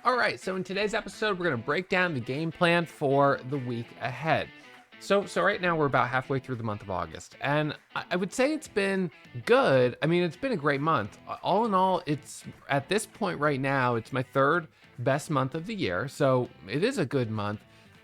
All right, so in today's episode, we're going to break down the game plan for the week ahead. So right now we're about halfway through the month of August, and I would say it's been good. I mean, it's been a great month. All in all, it's at this point right now, it's my third best month of the year, so it is a good month.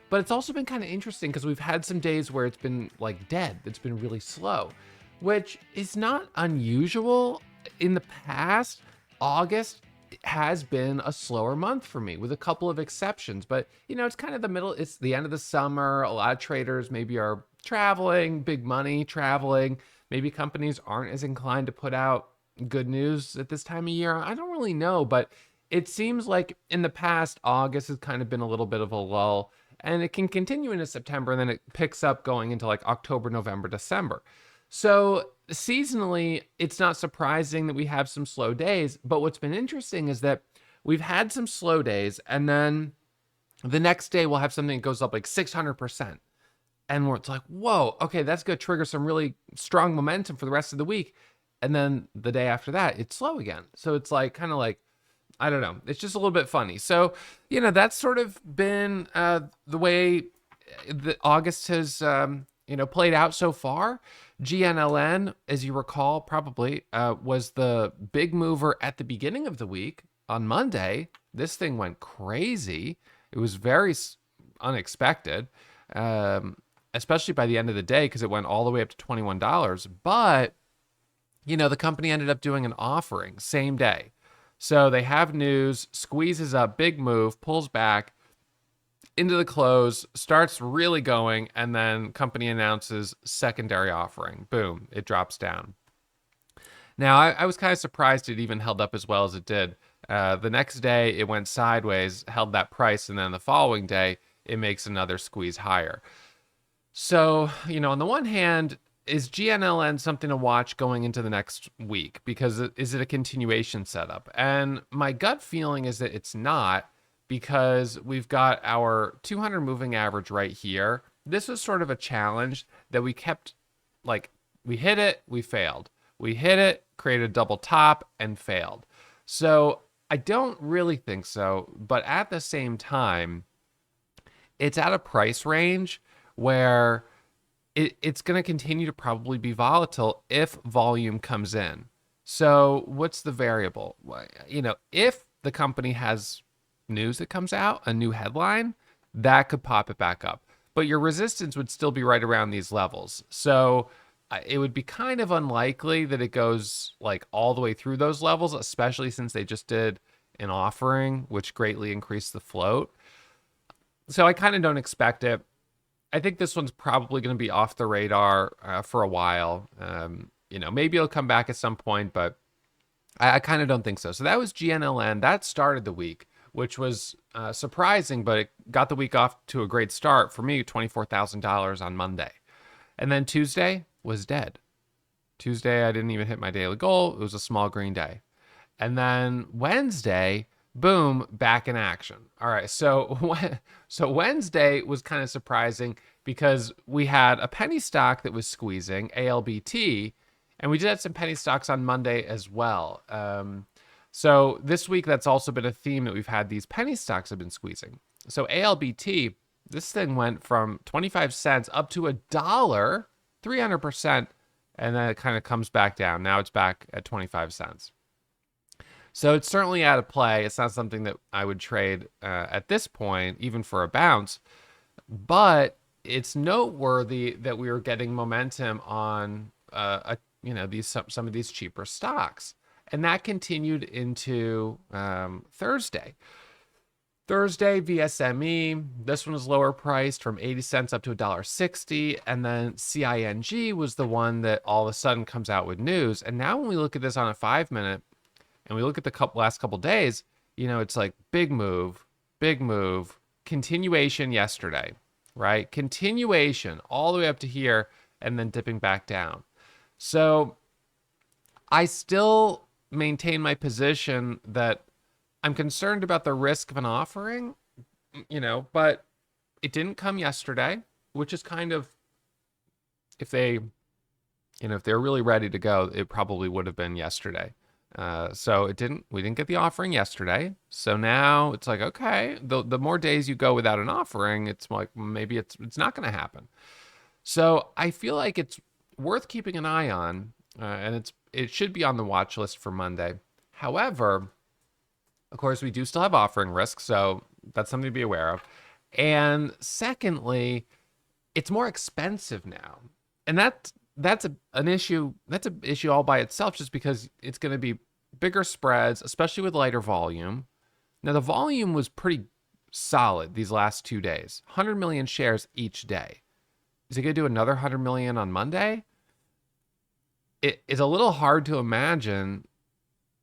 But it's also been kind of interesting because we've had some days where it's been like dead. It's been really slow, which is not unusual. In the past, August has been a slower month for me with a couple of exceptions, but it's kind of the middle. It's the end of the summer. A lot of traders maybe are traveling, big money traveling. Maybe companies aren't as inclined to put out good news at this time of year. I don't really know, but it seems like in the past, August has kind of been a little bit of a lull, and it can continue into September, and then it picks up going into like October, November, December. So seasonally, it's not surprising that we have some slow days, but what's been interesting is that we've had some slow days, and then the next day we'll have something that goes up like 600%. And it's like, whoa, okay, that's going to trigger some really strong momentum for the rest of the week. And then the day after that, it's slow again. So it's like, kind of like, I don't know. It's just a little bit funny. So, that's sort of been the way that August has, played out so far. GNLN, as you recall, probably was the big mover at the beginning of the week. On Monday, this thing went crazy. It was very unexpected, especially by the end of the day because it went all the way up to $21. But, the company ended up doing an offering same day. So they have news, squeezes up, big move, pulls back into the close, starts really going, and then company announces secondary offering. Boom, it drops down. Now, I was kind of surprised it even held up as well as it did. The next day, it went sideways, held that price, and then the following day, it makes another squeeze higher. So, on the one hand, is GNLN something to watch going into the next week? Because is it a continuation setup? And my gut feeling is that it's not, because we've got our 200 moving average right here. This was sort of a challenge that we kept, like, we hit it, we failed. We hit it, created a double top, and failed. So I don't really think so, but at the same time, it's at a price range where it's going to continue to probably be volatile if volume comes in. So what's the variable? If the company has news that comes out, a new headline, that could pop it back up. But your resistance would still be right around these levels. So it would be kind of unlikely that it goes like all the way through those levels, especially since they just did an offering, which greatly increased the float. So I kind of don't expect it. I think this one's probably going to be off the radar for a while. Maybe it'll come back at some point, but I kind of don't think so. So that was GNLN. That started the week, which was surprising, but it got the week off to a great start. For me, $24,000 on Monday. And then Tuesday was dead. Tuesday, I didn't even hit my daily goal. It was a small green day. And then Wednesday, boom, back in action. All right, so Wednesday was kind of surprising because we had a penny stock that was squeezing, ALBT, and we did have some penny stocks on Monday as well. So this week, that's also been a theme that we've had. These penny stocks have been squeezing. So ALBT, this thing went from 25 cents up to $1, 300%, and then it kind of comes back down. Now it's back at 25 cents. So it's certainly out of play. It's not something that I would trade at this point, even for a bounce. But it's noteworthy that we were getting momentum on some of these cheaper stocks, and that continued into Thursday. Thursday, VSME, this one was lower priced from 80 cents up to $1.60. And then CING was the one that all of a sudden comes out with news. And now when we look at this on a 5-minute and we look at the last couple days, it's like big move, continuation yesterday, right? Continuation all the way up to here and then dipping back down. So I still maintain my position that I'm concerned about the risk of an offering, but it didn't come yesterday, which is kind of, if they're really ready to go, it probably would have been yesterday. So we didn't get the offering yesterday. So now it's like, okay, the more days you go without an offering, it's like maybe it's not going to happen. So I feel like it's worth keeping an eye on, and it should be on the watch list for Monday. However, of course, we do still have offering risk, so that's something to be aware of. And secondly, it's more expensive now, and an issue. That's an issue all by itself, just because it's going to be bigger spreads, especially with lighter volume. Now the volume was pretty solid these last 2 days, 100 million shares each day. Is it going to do another 100 million on Monday? It is a little hard to imagine,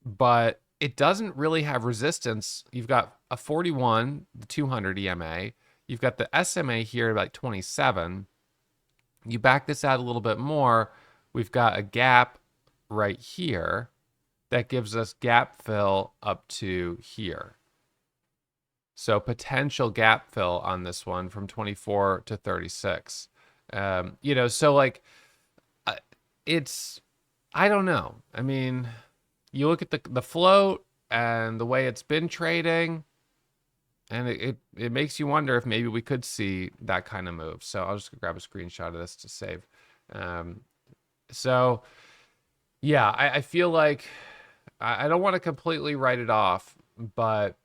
but it doesn't really have resistance. You've got a 41, the 200 EMA. You've got the SMA here at like 27. You back this out a little bit more, we've got a gap right here that gives us gap fill up to here. So potential gap fill on this one from 24 to 36. So like I don't know. I mean, you look at the float and the way it's been trading, and it makes you wonder if maybe we could see that kind of move. So I'll just grab a screenshot of this to save. So yeah, I feel like I don't want to completely write it off, but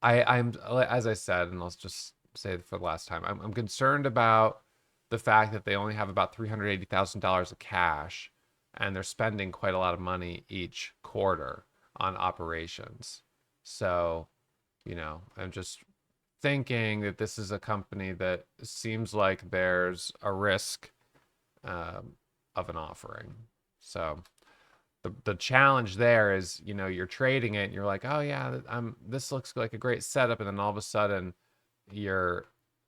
I'm, as I said, and I'll just say it for the last time, I'm concerned about the fact that they only have about $380,000 of cash, and they're spending quite a lot of money each quarter on operations. So, I'm just thinking that this is a company that seems like there's a risk of an offering. So the challenge there is, you're trading it and you're like, oh yeah, this looks like a great setup. And then all of a sudden you're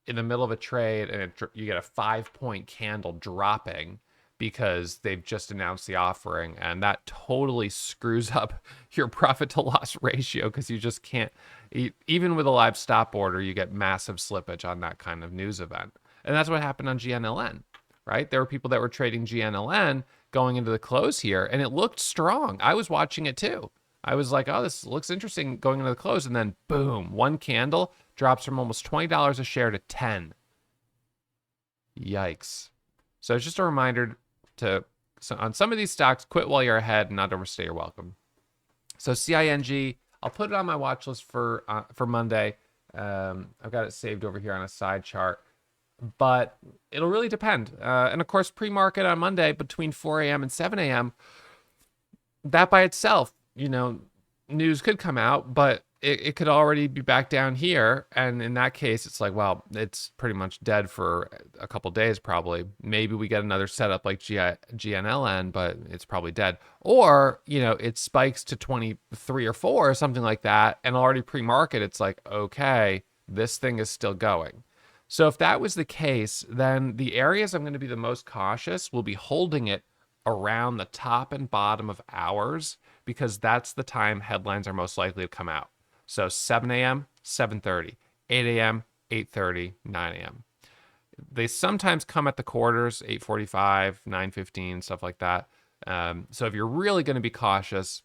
in the middle of a trade and you get a 5-point candle dropping because they've just announced the offering, and that totally screws up your profit to loss ratio, because you just can't, even with a live stop order, you get massive slippage on that kind of news event. And that's what happened on GNLN, right? There were people that were trading GNLN going into the close here, and it looked strong. I was watching it too. I was like, oh, this looks interesting going into the close, and then boom, one candle drops from almost $20 a share to 10. Yikes. So it's just a reminder so on some of these stocks, quit while you're ahead and not overstay your welcome. So CING, I'll put it on my watch list for Monday. I've got it saved over here on a side chart, but it'll really depend. And of course, pre-market on Monday between 4 a.m. and 7 a.m., that by itself, news could come out, but it could already be back down here. And in that case, it's like, well, it's pretty much dead for a couple days probably. Maybe we get another setup like GNLN, but it's probably dead. Or, it spikes to 23 or 4 or something like that, and already pre-market, it's like, okay, this thing is still going. So if that was the case, then the areas I'm going to be the most cautious will be holding it around the top and bottom of hours, because that's the time headlines are most likely to come out. So 7 a.m., 7:30, 8 a.m., 8:30, 9 a.m. They sometimes come at the quarters, 8:45, 9:15, stuff like that. So if you're really going to be cautious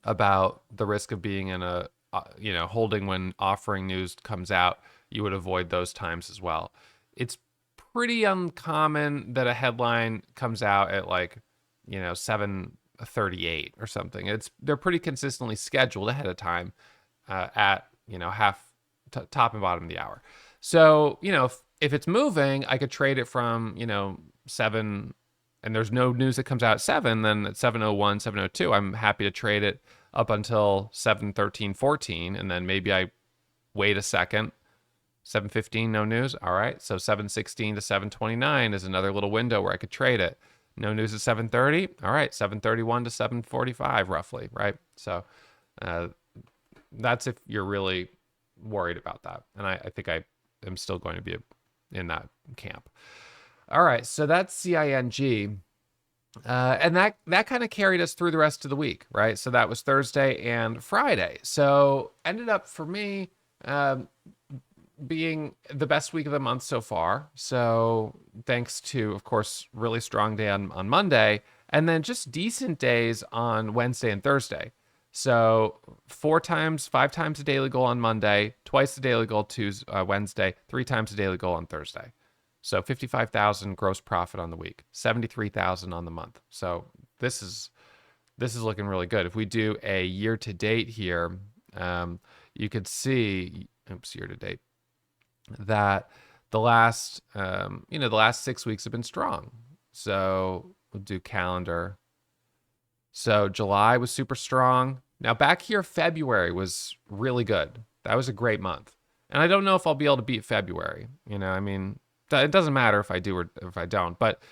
about the risk of being in a, holding when offering news comes out, you would avoid those times as well. It's pretty uncommon that a headline comes out at 7:38 or something. They're pretty consistently scheduled ahead of time at top and bottom of the hour. So if it's moving, I could trade it from 7, and there's no news that comes out at 7. Then at 7:01, 7:02, I'm happy to trade it up until 7:13, 14, and then maybe I wait a second. 7:15, no news. All right. So 7:16 to 7:29 is another little window where I could trade it. No news at 7:30. All right. 7:31 to 7:45 roughly. Right. So that's if you're really worried about that. And I think I am still going to be in that camp. All right. So that's CING. And that kind of carried us through the rest of the week. Right. So that was Thursday and Friday. So ended up for me, being the best week of the month so far. So thanks to, of course, really strong day on Monday, and then just decent days on Wednesday and Thursday. So 5 times a daily goal on Monday, twice a daily goal Tuesday, Wednesday, 3 times a daily goal on Thursday. So 55,000 gross profit on the week, 73,000 on the month. So this is looking really good. If we do a year to date here, you could see, year to date, that the last 6 weeks have been strong. So we'll do calendar. So July was super strong. Now back here, February was really good. That was a great month. And I don't know if I'll be able to beat February. I mean, it doesn't matter if I do or if I don't. But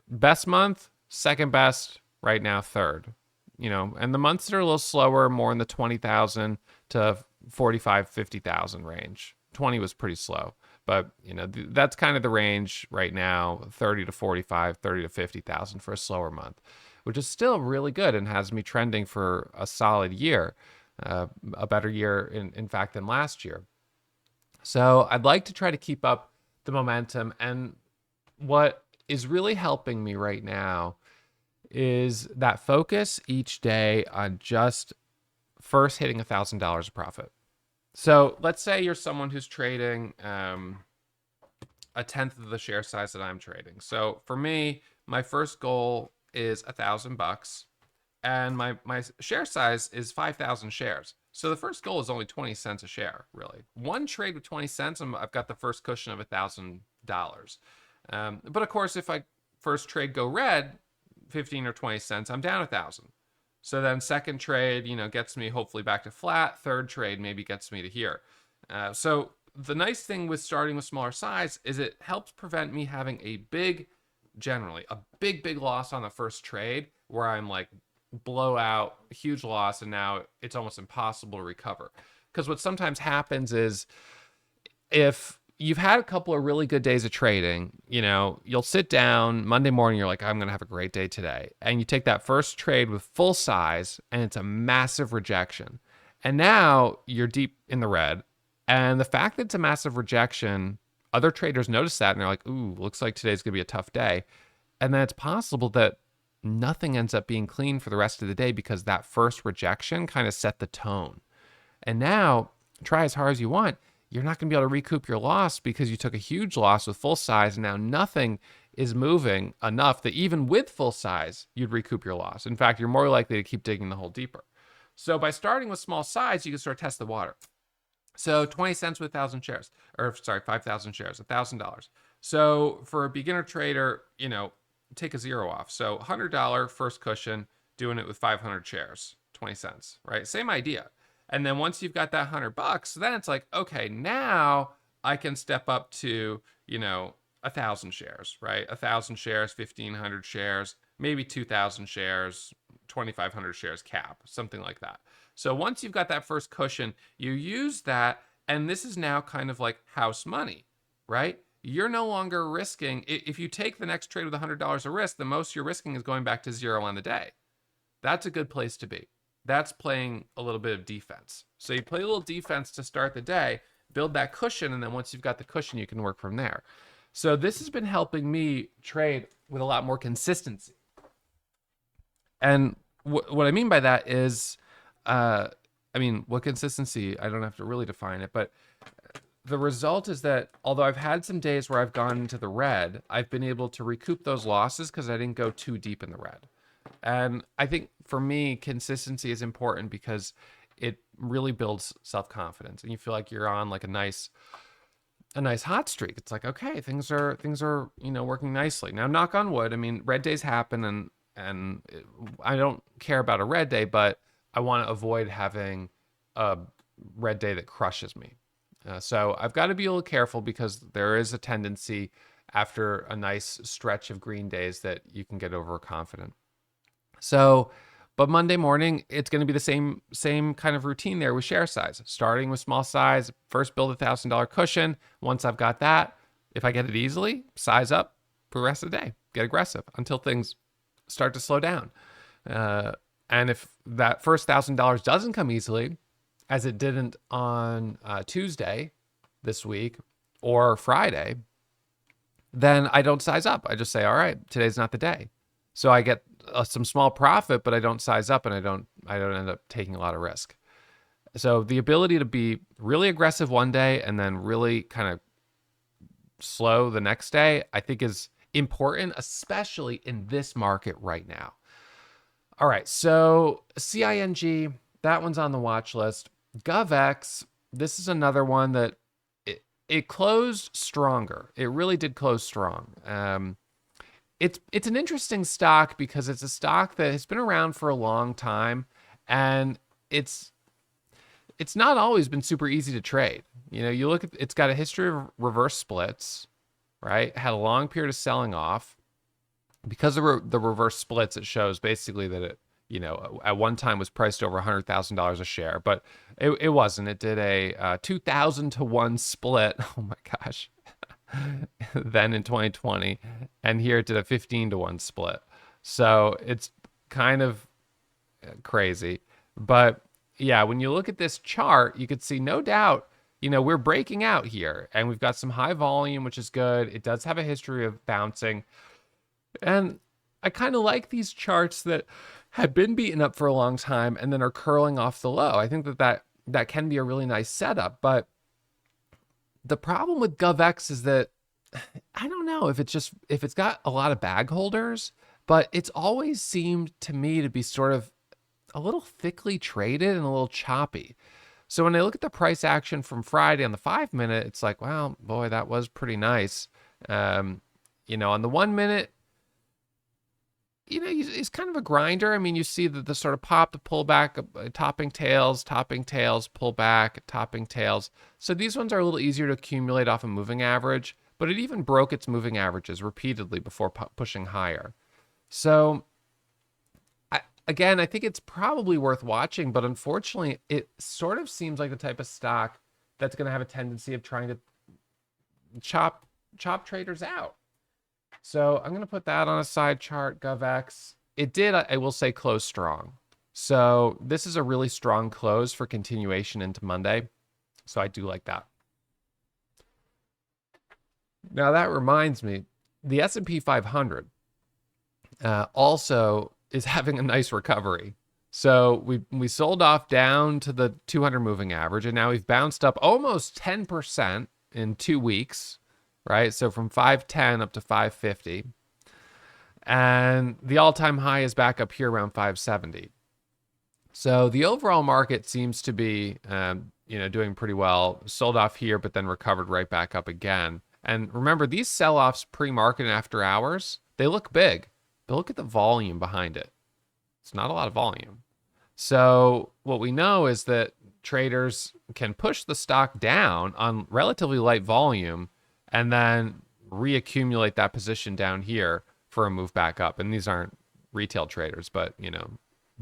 best month, second best, right now third. And the months that are a little slower, more in the 20,000 to 45, 50,000 range. 20 was pretty slow. But, that's kind of the range right now, 30 to 45, 30 to 50,000 for a slower month, which is still really good and has me trending for a solid year, a better year, in fact, than last year. So I'd like to try to keep up the momentum. And what is really helping me right now is that focus each day on just first hitting $1,000 of profit. So let's say you're someone who's trading a tenth of the share size that I'm trading. So for me, my first goal is $1,000, and my share size is 5,000 shares. So the first goal is only 20 cents a share, really. One trade with 20 cents, I've got the first cushion of $1,000. But of course, if I first trade go red, 15 or 20 cents, I'm down 1,000. So then second trade, gets me hopefully back to flat. Third trade maybe gets me to here. So the nice thing with starting with smaller size is it helps prevent me having a big loss on the first trade where I'm like blow out a huge loss and now it's almost impossible to recover. Because what sometimes happens is if you've had a couple of really good days of trading, you'll sit down Monday morning, you're like, I'm going to have a great day today. And you take that first trade with full size and it's a massive rejection. And now you're deep in the red. And the fact that it's a massive rejection, other traders notice that and they're like, ooh, looks like today's going to be a tough day. And then it's possible that nothing ends up being clean for the rest of the day because that first rejection kind of set the tone. And now, try as hard as you want, you're not going to be able to recoup your loss because you took a huge loss with full size and now nothing is moving enough that even with full size, you'd recoup your loss. In fact, you're more likely to keep digging the hole deeper. So by starting with small size, you can sort of test the water. So 20 cents with 5,000 shares, $1,000. So for a beginner trader, take a zero off. So $100 first cushion, doing it with 500 shares, 20 cents, right? Same idea. And then once you've got that $100, then it's like, okay, now I can step up to, 1,000 shares, right? 1,000 shares, 1,500 shares, maybe 2,000 shares, 2,500 shares cap, something like that. So once you've got that first cushion, you use that, and this is now kind of like house money, right? You're no longer risking, if you take the next trade with $100 of risk, the most you're risking is going back to zero on the day. That's a good place to be. That's playing a little bit of defense. So you play a little defense to start the day, build that cushion, and then once you've got the cushion, you can work from there. So this has been helping me trade with a lot more consistency. And what I mean by that is, what consistency, I don't have to really define it, but the result is that although I've had some days where I've gone into the red, I've been able to recoup those losses because I didn't go too deep in the red. And I think for me, consistency is important because it really builds self-confidence and you feel like you're on like a nice hot streak. It's like, okay, things are, working nicely. Now, knock on wood. Red days happen and I don't care about a red day, but I want to avoid having a red day that crushes me. So I've got to be a little careful because there is a tendency after a nice stretch of green days that you can get overconfident. So, but Monday morning, it's going to be the same kind of routine there with share size. Starting with small size, first build $1,000 cushion. Once I've got that, if I get it easily, size up for the rest of the day. Get aggressive until things start to slow down. And if that first $1,000 doesn't come easily, as it didn't on Tuesday this week or Friday, then I don't size up. I just say, all right, today's not the day. So I get some small profit, but I don't size up and I don't end up taking a lot of risk. So the ability to be really aggressive one day and then really kind of slow the next day, I think is important, especially in this market right now. All right, so CING, that one's on the watch list. GovX, this is another one that it closed stronger. It really did close strong. It's an interesting stock because it's a stock that has been around for a long time, and it's not always been super easy to trade. You know, you look at it's got a history of reverse splits, right? Had a long period of selling off. Because of the reverse splits, it shows basically that it, you know, at one time was priced over $100,000 a share, but it wasn't. It did a 2,000 to 1 split. Oh my gosh. Then in 2020, and here it did a 15 to 1 split. So it's kind of crazy. But yeah, when you look at this chart, you could see no doubt, you know, we're breaking out here and we've got some high volume, which is good. It does have a history of bouncing. And I kind of like these charts that have been beaten up for a long time and then are curling off the low. I think that can be a really nice setup. But the problem with GovX is that I don't know if it's got a lot of bag holders, but it's always seemed to me to be sort of a little thickly traded and a little choppy. So when I look at the price action from Friday on the 5-minute, it's like, wow, boy, that was pretty nice. You know, on the 1-minute, you know, he's kind of a grinder. I mean, you see the sort of pop, the pullback, topping tails, pull back, topping tails. So these ones are a little easier to accumulate off a moving average, but it even broke its moving averages repeatedly before pushing higher. So I think it's probably worth watching, but unfortunately, it sort of seems like the type of stock that's going to have a tendency of trying to chop traders out. So I'm going to put that on a side chart, GovX. It did, I will say, close strong. So this is a really strong close for continuation into Monday. So I do like that. Now that reminds me, the S&P 500 also is having a nice recovery. So we sold off down to the 200 moving average, and now we've bounced up almost 10% in 2 weeks. Right? So from 510 up to 550. And the all-time high is back up here around 570. So the overall market seems to be, you know, doing pretty well. Sold off here, but then recovered right back up again. And remember, these sell-offs pre-market and after hours, they look big, but look at the volume behind it. It's not a lot of volume. So what we know is that traders can push the stock down on relatively light volume and then reaccumulate that position down here for a move back up. And these aren't retail traders, but, you know,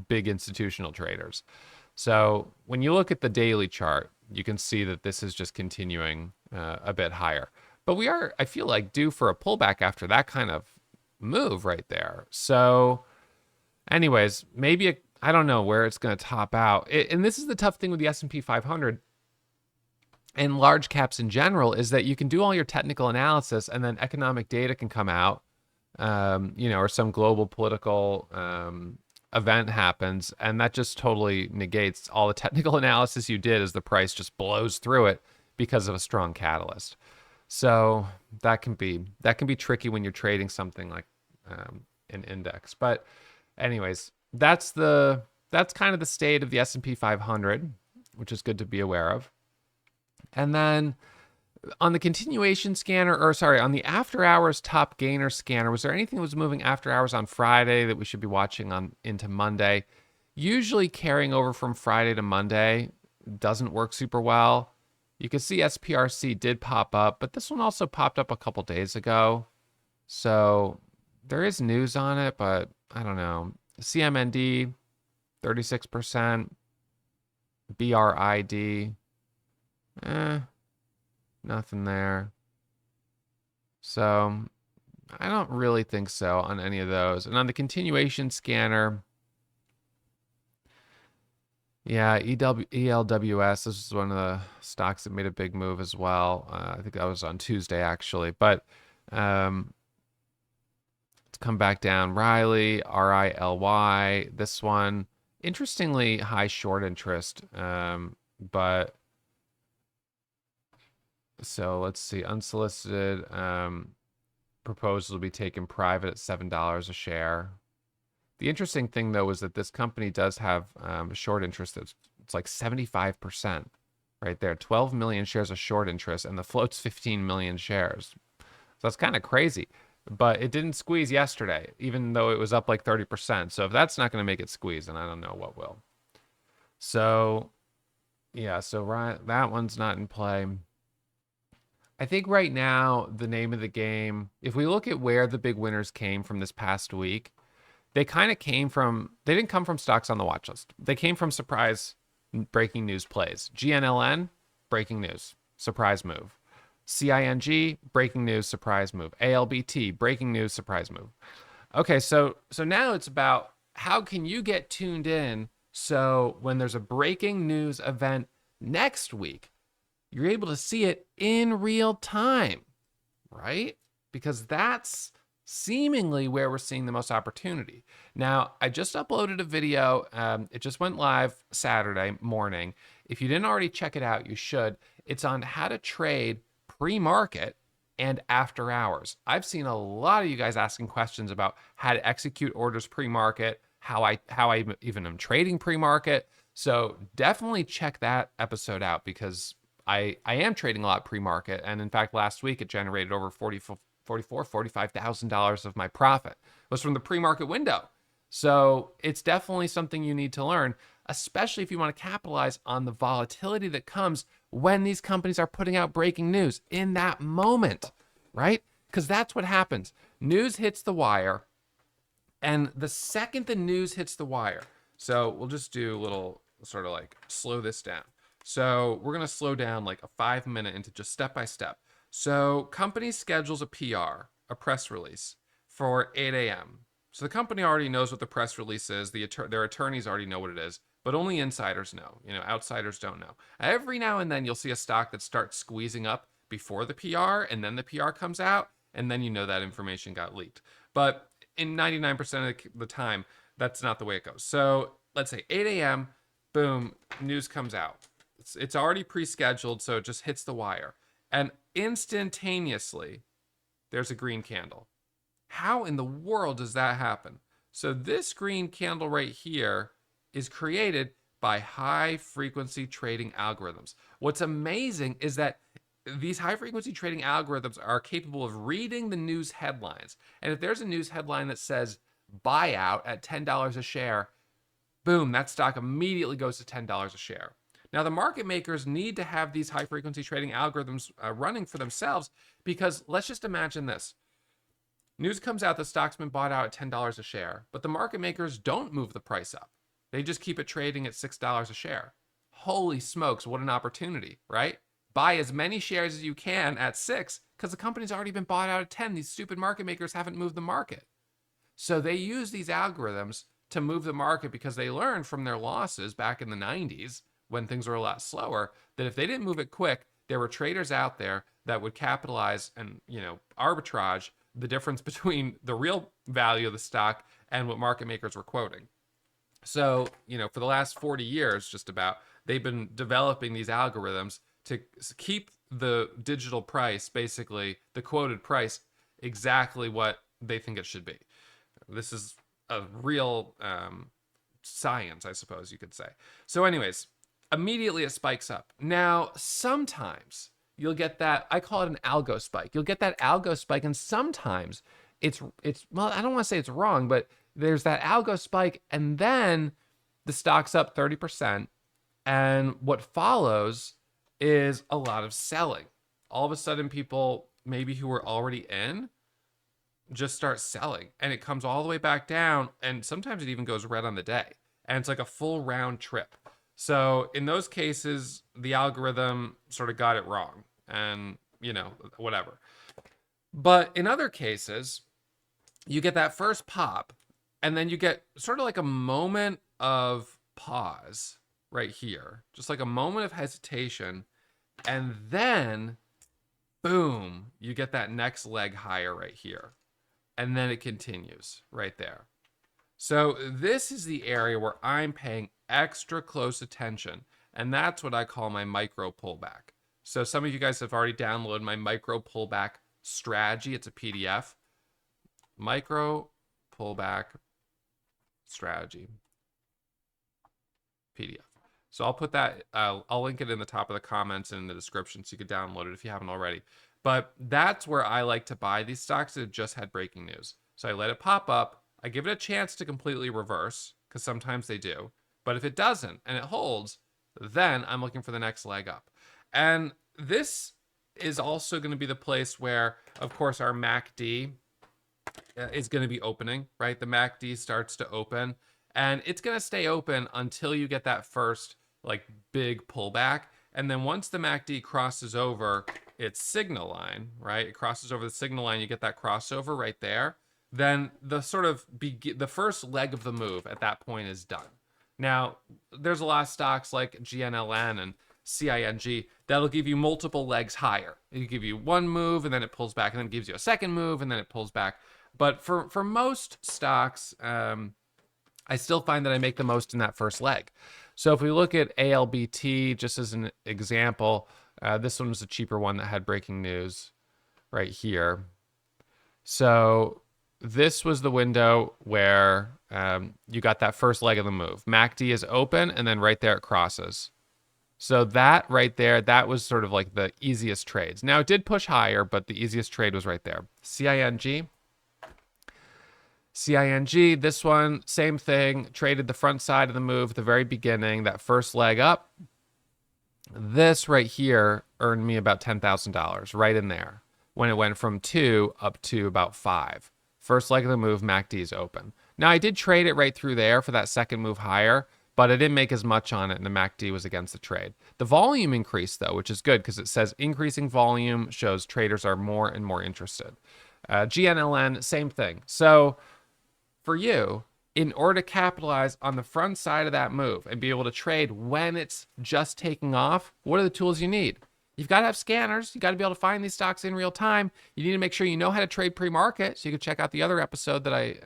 big institutional traders. So when you look at the daily chart, you can see that this is just continuing a bit higher. But we are, I feel like, due for a pullback after that kind of move right there. So anyways, maybe, I don't know where it's going to top out. And this is the tough thing with the S&P 500. And large caps in general, is that you can do all your technical analysis and then economic data can come out, you know, or some global political event happens, and that just totally negates all the technical analysis you did as the price just blows through it because of a strong catalyst. So that can be tricky when you're trading something like an index. But anyways, that's kind of the state of the S&P 500, which is good to be aware of. And then on the continuation scanner, or sorry, on the after hours top gainer scanner, was there anything that was moving after hours on Friday that we should be watching on into Monday? Usually carrying over from Friday to Monday doesn't work super well. You can see SPRC did pop up, but this one also popped up a couple days ago. So there is news on it, but I don't know. CMND, 36%. BRID, nothing there. So I don't really think so on any of those. And on the continuation scanner, yeah, ELWS, this is one of the stocks that made a big move as well. I think that was on Tuesday, actually. But Let's come back down. Riley, RILY. This one, interestingly, high short interest. But so let's see. Unsolicited proposal to be taken private at $7 a share. The interesting thing, though, is that this company does have a short interest that's it's like 75% right there. 12 million shares of short interest, and the float's 15 million shares. So that's kind of crazy. But it didn't squeeze yesterday, even though it was up like 30%. So if that's not going to make it squeeze, then I don't know what will. So, yeah, so that one's not in play. I think right now, the name of the game, if we look at where the big winners came from this past week, they kind of came from, they didn't come from stocks on the watch list. They came from surprise breaking news plays. GNLN, breaking news, surprise move. CING, breaking news, surprise move. ALBT, breaking news, surprise move. Okay, so now it's about how can you get tuned in so when there's a breaking news event next week, you're able to see it in real time, right? Because that's seemingly where we're seeing the most opportunity. Now, I just uploaded a video. It just went live Saturday morning. If you didn't already check it out, you should. It's on how to trade pre-market and after hours. I've seen a lot of you guys asking questions about how to execute orders pre-market, how I even am trading pre-market. So definitely check that episode out because I am trading a lot pre-market. And in fact, last week it generated over $45,000 of my profit was from the pre-market window. So it's definitely something you need to learn, especially if you want to capitalize on the volatility that comes when these companies are putting out breaking news in that moment, right? Because that's what happens. News hits the wire, and the second the news hits the wire, so we'll just do a little sort of like slow this down. So we're going to slow down like a 5-minute into just step by step. So company schedules a PR, a press release for 8 a.m. So the company already knows what the press release is. Their attorneys already know what it is, but only insiders know. Outsiders don't know. Every now and then you'll see a stock that starts squeezing up before the PR, and then the PR comes out, and then you know that information got leaked. But in 99% of the time, that's not the way it goes. So let's say 8 a.m., boom, news comes out. It's already pre-scheduled, so it just hits the wire. And instantaneously, there's a green candle. How in the world does that happen? So this green candle right here is created by high-frequency trading algorithms. What's amazing is that these high-frequency trading algorithms are capable of reading the news headlines. And if there's a news headline that says buyout at $10 a share, boom, that stock immediately goes to $10 a share. Now, the market makers need to have these high-frequency trading algorithms running for themselves because let's just imagine this. News comes out the stock's been bought out at $10 a share, but the market makers don't move the price up. They just keep it trading at $6 a share. Holy smokes, what an opportunity, right? Buy as many shares as you can at 6 because the company's already been bought out at 10. These stupid market makers haven't moved the market. So they use these algorithms to move the market because they learned from their losses back in the 90s when things were a lot slower, that if they didn't move it quick, there were traders out there that would capitalize and, arbitrage the difference between the real value of the stock and what market makers were quoting. So, for the last 40 years, just about, they've been developing these algorithms to keep the digital price, basically the quoted price, exactly what they think it should be. This is a real science, I suppose you could say. So anyways, immediately it spikes up. Now, sometimes you'll get that, I call it an algo spike. You'll get that algo spike, and sometimes it's well, I don't want to say it's wrong, but there's that algo spike, and then the stock's up 30%, and what follows is a lot of selling. All of a sudden, people maybe who were already in just start selling, and it comes all the way back down, and sometimes it even goes red on the day, and it's like a full round trip. So in those cases, the algorithm sort of got it wrong and, whatever. But in other cases, you get that first pop and then you get sort of like a moment of pause right here, just like a moment of hesitation. And then, boom, you get that next leg higher right here. and then it continues right there. So this is the area where I'm paying extra close attention, and that's what I call my micro pullback. So some of you guys have already downloaded my micro pullback strategy. It's a PDF. Micro pullback strategy PDF. So I'll put that, I'll link it in the top of the comments and in the description so you can download it if you haven't already. But that's where I like to buy these stocks that have just had breaking news. So I let it pop up. I give it a chance to completely reverse, because sometimes they do. But if it doesn't and it holds, then I'm looking for the next leg up. And this is also going to be the place where, of course, our MACD is going to be opening, right? The MACD starts to open, and it's going to stay open until you get that first like big pullback. And then once the MACD crosses over its signal line, right? It crosses over the signal line, you get that crossover right there. Then the sort of the first leg of the move at that point is done. Now, there's a lot of stocks like GNLN and CING that'll give you multiple legs higher. It'll give you one move and then it pulls back, and then it gives you a second move and then it pulls back. But for most stocks, I still find that I make the most in that first leg. So if we look at ALBT, just as an example, this one was a cheaper one that had breaking news right here. So this was the window where you got that first leg of the move. MACD is open, and then right there it crosses. So that right there, that was sort of like the easiest trades. Now it did push higher, but the easiest trade was right there. CING, this one, same thing, traded the front side of the move at the very beginning, that first leg up. This right here earned me about $10,000 right in there when it went from 2 up to about 5. First leg of the move, MACD is open. Now, I did trade it right through there for that second move higher, but I didn't make as much on it, and the MACD was against the trade. The volume increased, though, which is good because it says increasing volume shows traders are more and more interested. GNLN, same thing. So for you, in order to capitalize on the front side of that move and be able to trade when it's just taking off, what are the tools you need? You've got to have scanners. You got to be able to find these stocks in real time. You need to make sure you know how to trade pre-market. So you can check out the other episode that I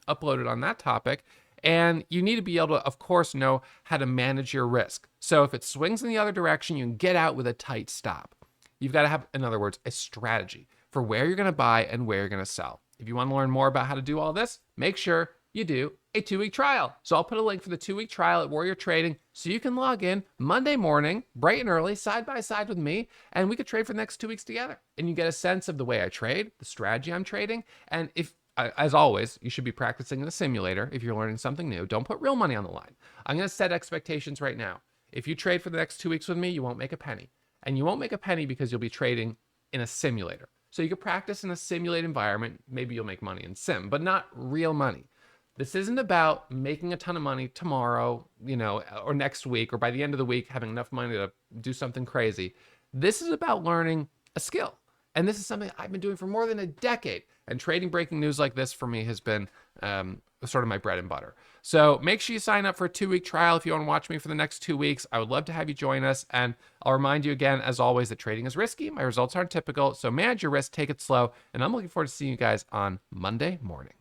uploaded on that topic. And you need to be able to, of course, know how to manage your risk. So if it swings in the other direction, you can get out with a tight stop. You've got to have, in other words, a strategy for where you're going to buy and where you're going to sell. If you want to learn more about how to do all this, make sure you do a 2-week trial. So I'll put a link for the 2-week trial at Warrior Trading so you can log in Monday morning, bright and early, side by side with me, and we could trade for the next 2 weeks together. And you get a sense of the way I trade, the strategy I'm trading, and if, as always, you should be practicing in a simulator if you're learning something new. Don't put real money on the line. I'm going to set expectations right now. If you trade for the next 2 weeks with me, you won't make a penny. And you won't make a penny because you'll be trading in a simulator. So you can practice in a simulated environment. Maybe you'll make money in sim, but not real money. This isn't about making a ton of money tomorrow, or next week, or by the end of the week, having enough money to do something crazy. This is about learning a skill. And this is something I've been doing for more than a decade. And trading breaking news like this for me has been sort of my bread and butter. So make sure you sign up for a 2-week trial if you want to watch me for the next 2 weeks. I would love to have you join us. And I'll remind you again, as always, that trading is risky. My results aren't typical. So manage your risk, take it slow. And I'm looking forward to seeing you guys on Monday morning.